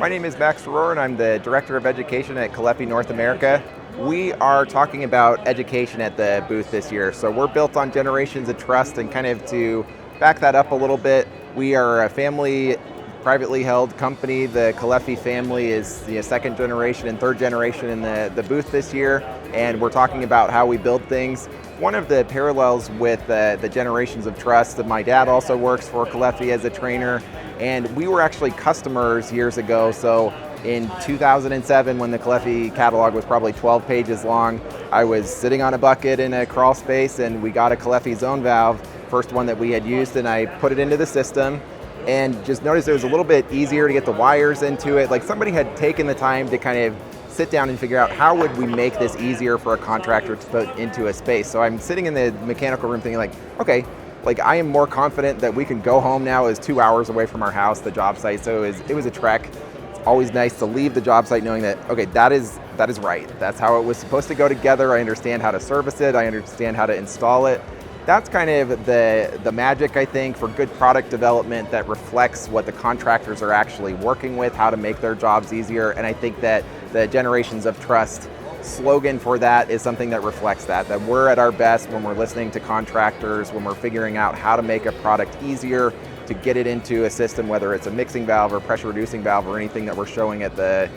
My name is Max Rohr, and I'm the Director of Education at Caleffi North America. We are talking about education at the booth this year. So we're built on generations of trust, and kind of to back that up a little bit, we are a family, privately held company. The Caleffi family is the second generation and third generation in the booth this year, and we're talking about how we build things. One of the parallels with the generations of trust, that my dad also works for Caleffi as a trainer, and we were actually customers years ago. So in 2007, when the Caleffi catalog was probably 12 pages long, I was sitting on a bucket in a crawl space, and we got a Caleffi zone valve, first one that we had used, and I put it into the system and just noticed it was a little bit easier to get the wires into it. Like somebody had taken the time to kind of sit down and figure out how would we make this easier for a contractor to put into a space. So I'm sitting in the mechanical room thinking like, okay, like I am more confident that we can go home now. It's 2 hours away from our house, the job site. So it was a trek. It's always nice to leave the job site knowing that, okay, that is right. That's how it was supposed to go together. I understand how to service it. I understand how to install it. That's kind of the magic, I think, for good product development that reflects what the contractors are actually working with, how to make their jobs easier. And I think that the Generations of Trust slogan for that is something that reflects that we're at our best when we're listening to contractors, when we're figuring out how to make a product easier to get it into a system, whether it's a mixing valve or pressure reducing valve or anything that we're showing at the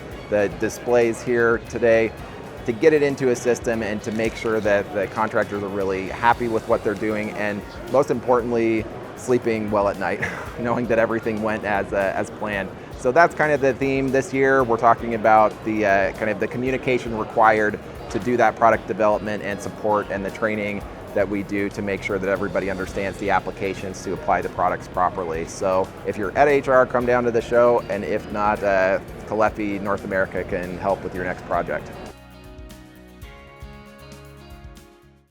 displays here today, to get it into a system and to make sure that the contractors are really happy with what they're doing, and most importantly, sleeping well at night, knowing that everything went as planned. So that's kind of the theme this year. We're talking about the kind of the communication required to do that product development and support, and the training that we do to make sure that everybody understands the applications to apply the products properly. So if you're at AHR, come down to the show, and if not, Caleffi North America can help with your next project.